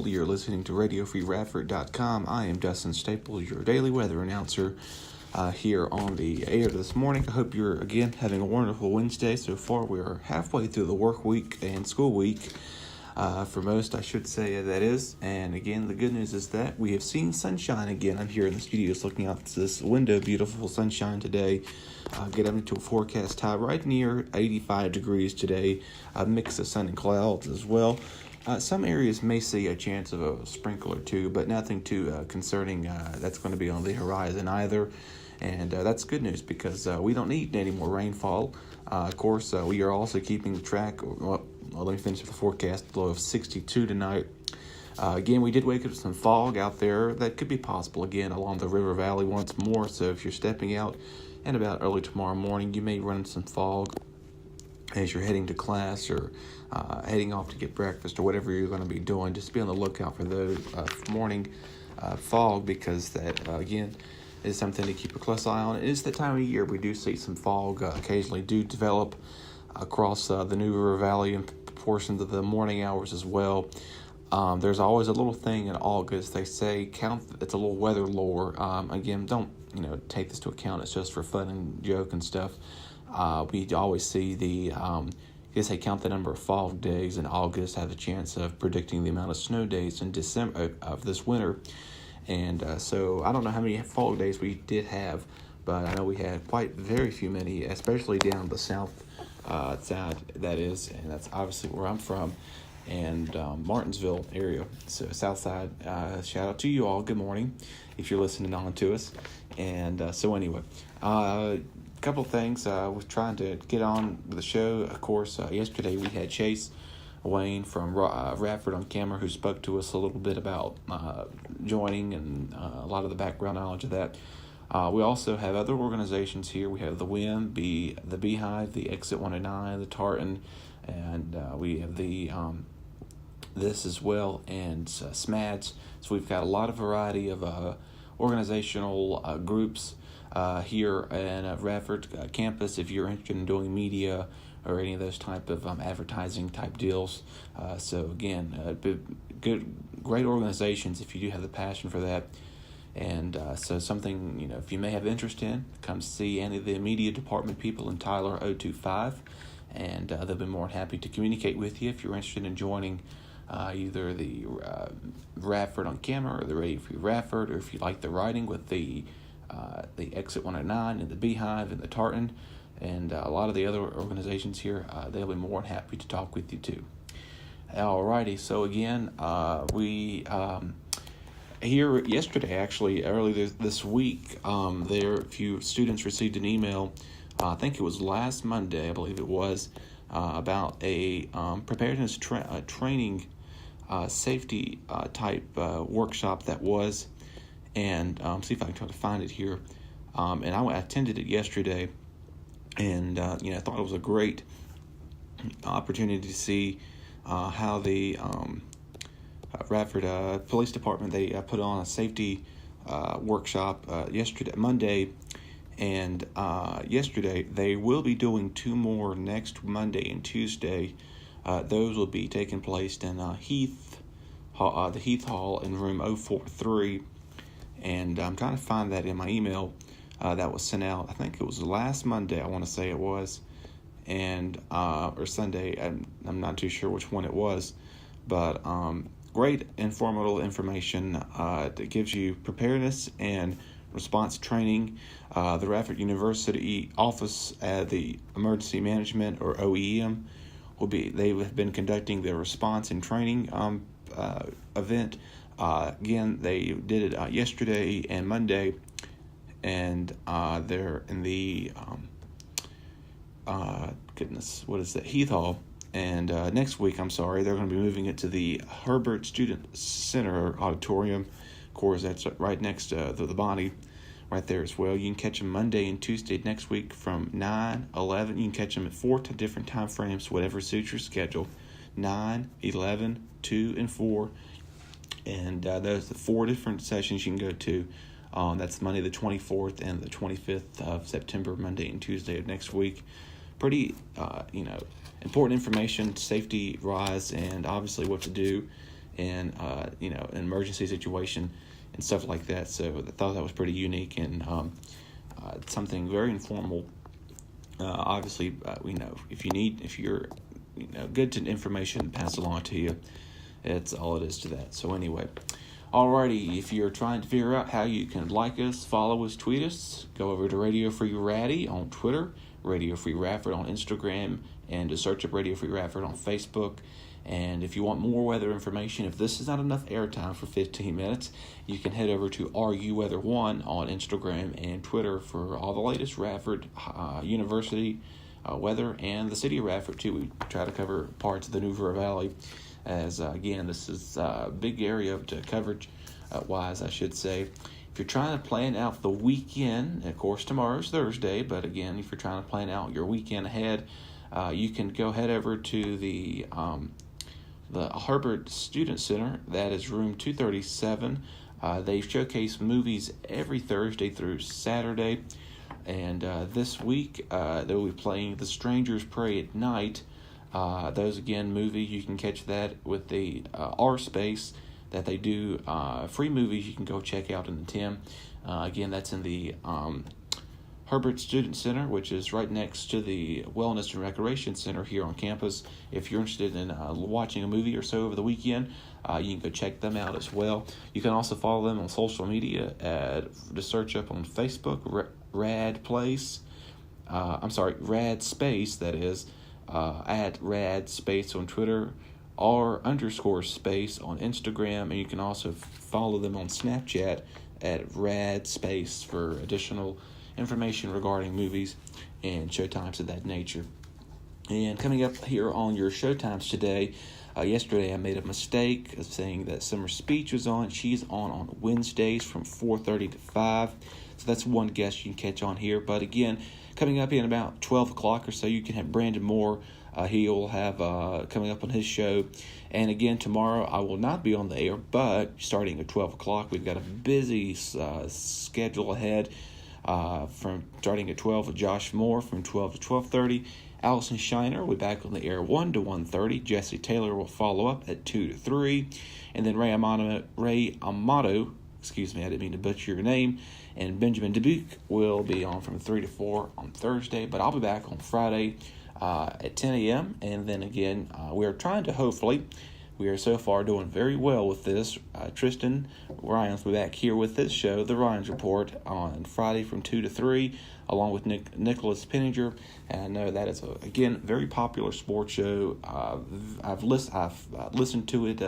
You're listening to RadioFreeRadford.com. I am Dustin Staples, your daily weather announcer here on the air this morning. I hope you're, again, having a wonderful Wednesday. So far, we are halfway through the work week and school week. For most, I should say that is. And again, the good news is that we have seen sunshine again. I'm here in the studios looking out this window. Beautiful sunshine today. Get up into a forecast high right near 85 degrees today. A mix of sun and clouds as well. Some areas may see a chance of a sprinkle or two, but nothing too concerning that's going to be on the horizon either. And that's good news because we don't need any more rainfall. Of course, we are also keeping track. Well, let me finish with the forecast. Low of 62 tonight. Again, we did wake up with some fog out there. That could be possible again along the river valley once more. So if you're stepping out and about early tomorrow morning, you may run into some fog as you're heading to class or heading off to get breakfast or whatever you're going to be doing. Just be on the lookout for those morning fog because that, again, is something to keep a close eye on. It is the time of year we do see some fog occasionally do develop across the New River Valley and portions of the morning hours as well. There's always a little thing in August. They say it's a little weather lore. Again, don't take this to account. It's just for fun and joke and stuff. We always see they count the number of fog days in August, have a chance of predicting the amount of snow days in December of this winter. And so I don't know how many fog days we did have, but I know we had very few many, especially down the south side, that is, and that's obviously where I'm from, and Martinsville area, so south side. Shout out to you all. Good morning if you're listening on to us. And so anyway, couple things. We're trying to get on with the show. Of course, yesterday we had Chase Wayne from Radford on camera who spoke to us a little bit about joining and a lot of the background knowledge of that. We also have other organizations here. We have the WIM, the Beehive, the Exit 109, the Tartan, and we have the this as well, and SMADS. So we've got a lot of variety of organizational groups here in Radford campus. If you're interested in doing media or any of those type of advertising type deals, so again, great organizations if you do have the passion for that. And so something, if you may have interest in, come see any of the media department people in Tyler 025, and they'll be more than happy to communicate with you if you're interested in joining either the Radford on camera or the Radio Free Radford, or if you like the writing with the Exit 109 and the Beehive and the Tartan and a lot of the other organizations here. They'll be more than happy to talk with you too. Alrighty, so again, we here yesterday, actually early this week, a few students received an email. I think it was last Monday, I believe it was, about a preparedness training safety type workshop that was. And see if I can try to find it here. And I attended it yesterday, and I thought it was a great opportunity to see how the Radford Police Department, they put on a safety workshop Monday, and yesterday they will be doing two more next Monday and Tuesday. Those will be taking place in the Heath Hall in room 043. And I'm trying to find that in my email that was sent out. I think it was last Monday, I want to say it was, and or Sunday. I'm not too sure which one it was, but great informative information that gives you preparedness and response training. The Radford University Office at the Emergency Management, or OEM, they have been conducting the response and training event. Again, they did it yesterday and Monday, and they're in the Heath Hall. And next week, they're going to be moving it to the Herbert Student Center Auditorium. Of course, that's right next to the Bonnie, right there as well. You can catch them Monday and Tuesday next week from 9, 11. You can catch them at 4 different time frames, whatever suits your schedule. 9, 11, 2, and 4. And those are the 4 different sessions you can go to. That's Monday the 24th and the 25th of September, Monday and Tuesday of next week. Pretty, important information, safety rise, and obviously what to do in an emergency situation and stuff like that. So I thought that was pretty unique and something very informal. Obviously, if you're good to information passed along to you, it's all it is to that. So anyway, alrighty, if you're trying to figure out how you can like us, follow us, tweet us, go over to Radio Free Ratty on Twitter, Radio Free Radford on Instagram, and to search up Radio Free Radford on Facebook. And if you want more weather information, if this is not enough airtime for 15 minutes, you can head over to RUWeather1 on Instagram and Twitter for all the latest Radford University weather, and the city of Radford too. We try to cover parts of the New River Valley, as again, this is a big area to coverage wise, I should say. If you're trying to plan out the weekend, of course tomorrow's Thursday, but again, if you're trying to plan out your weekend ahead, you can go head over to the Highlander Student Center. That is room 237. They showcase movies every Thursday through Saturday. And this week, they'll be playing The Strangers Pray at Night. Those, again, movies, you can catch that with the R Space that they do. Free movies you can go check out in the Tim. Again, that's in the Herbert Student Center, which is right next to the Wellness and Recreation Center here on campus. If you're interested in watching a movie or so over the weekend, you can go check them out as well. You can also follow them on social media to search up on Facebook, Rad Space, that is, at Rad Space on Twitter, _space on Instagram, and you can also follow them on Snapchat at Rad Space for additional information regarding movies and showtimes of that nature. And coming up here on your showtimes today, yesterday I made a mistake of saying that Summer Speech was on. She's on Wednesdays from 4:30 to 5. So that's one guest you can catch on here. But again, coming up in about 12 o'clock or so, you can have Brandon Moore. He will have coming up on his show. And again, tomorrow I will not be on the air, but starting at 12 o'clock, we've got a busy schedule ahead. From starting at 12 with Josh Moore from 12 to 12:30. Allison Shiner will be back on the air 1 to 1:30. Jesse Taylor will follow up at 2 to 3. And then Ray Amato, excuse me, I didn't mean to butcher your name, and Benjamin Dubuque will be on from 3 to 4 on Thursday. But I'll be back on Friday at 10 a.m. And then again, we are trying to we are so far doing very well with this. Tristan Ryan's will be back here with this show, The Ryan's Report, on Friday from 2 to 3, along with Nicholas Penninger. And I know that is, again, very popular sports show. I've listened to it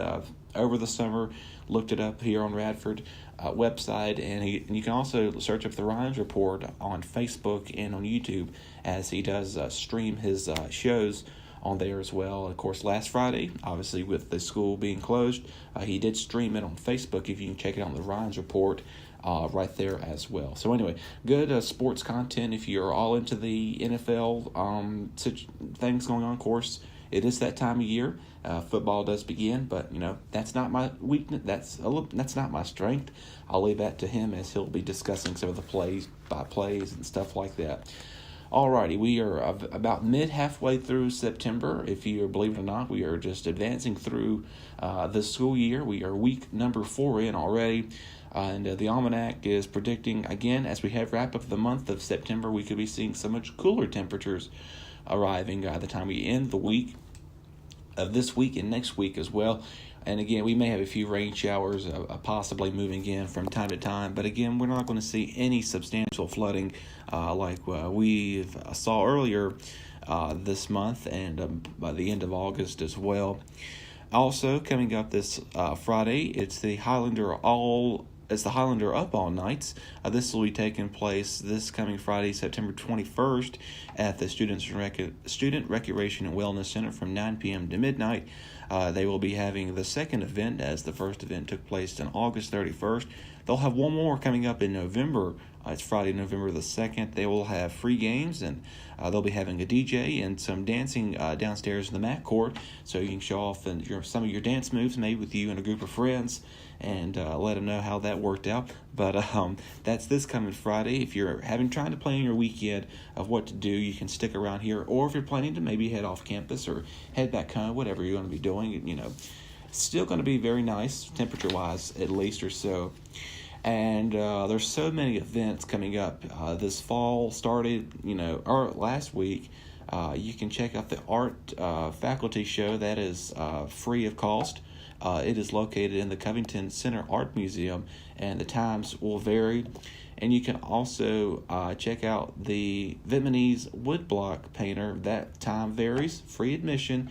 over the summer, looked it up here on Radford website, and you can also search up The Ryan's Report on Facebook and on YouTube, as he does stream his shows on there as well. Of course, last Friday, obviously with the school being closed, he did stream it on Facebook. If you can check it out on the Ryan's Report right there as well. So anyway, good sports content if you're all into the NFL things going on. Of course, it is that time of year. Football does begin, but that's not my weakness. That's not my strength. I'll leave that to him, as he'll be discussing some of the plays by plays and stuff like that. Alrighty, we are about halfway through September. If you believe it or not, we are just advancing through the school year. We are week number 4 in already, and the almanac is predicting, again, as we have wrap up the month of September, we could be seeing so much cooler temperatures arriving by the time we end the week of this week and next week as well. And again, we may have a few rain showers possibly moving in from time to time. But again, we're not going to see any substantial flooding like we saw earlier this month and by the end of August as well. Also, coming up this Friday, it's the Highlander Up All Nights. This will be taking place this coming Friday, September 21st, at the Student Recreation and Wellness Center from 9 p.m. to midnight. They will be having the second event, as the first event took place on August 31st. They'll have one more coming up in November. It's Friday, November the 2nd. They will have free games, and they'll be having a DJ and some dancing downstairs in the mat court, so you can show off some of your dance moves, maybe with you and a group of friends, and let them know how that worked out. But that's this coming Friday. If you're trying to plan your weekend of what to do, you can stick around here. Or if you're planning to maybe head off campus or head back home, whatever you're going to be doing, Still going to be very nice, temperature-wise at least or so. And there's so many events coming up this fall. Started, or last week. You can check out the art faculty show that is free of cost. It is located in the Covington Center Art Museum, and the times will vary. And you can also check out the Vietnamese woodblock painter. That time varies, free admission.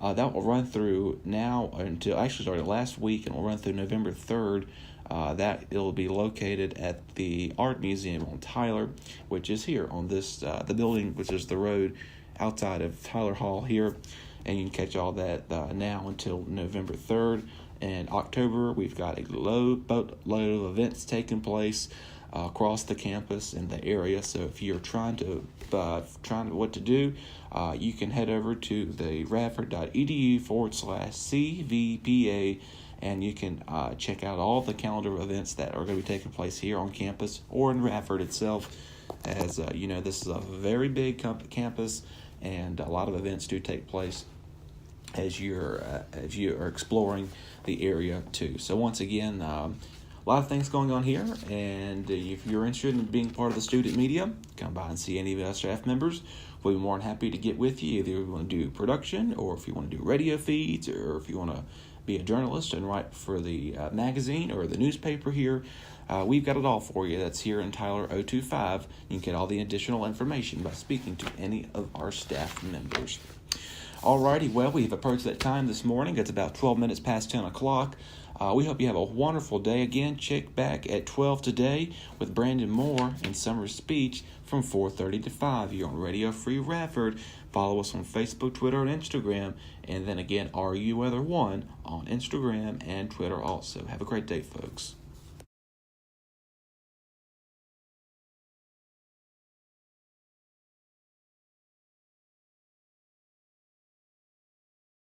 That will run through now until, actually started last week, and will run through November 3rd. That it'll be located at the Art Museum on Tyler, which is here on this, the building, which is the road outside of Tyler Hall here. And you can catch all that now until November 3rd. And October, we've got a boatload of events taking place across the campus in the area. So if you're trying what to do, you can head over to the radford.edu/CVPA, and you can check out all the calendar of events that are going to be taking place here on campus or in Radford itself. As this is a very big campus, and a lot of events do take place as you are exploring the area too. So once again, a lot of things going on here, and if you're interested in being part of the student media, come by and see any of our staff members. We'll be more than happy to get with you, either if you want to do production, or if you want to do radio feeds, or if you want to be a journalist and write for the magazine or the newspaper here. We've got it all for you. That's here in Tyler 025. You can get all the additional information by speaking to any of our staff members. Alrighty, well, we've approached that time this morning. It's about 12 minutes past 10 o'clock. We hope you have a wonderful day. Again, check back at 12 today with Brandon Moore and Summer's speech from 4:30 to 5 here on Radio Free Radford. Follow us on Facebook, Twitter, and Instagram. And then again, RU Weather 1 on Instagram and Twitter also. Have a great day, folks.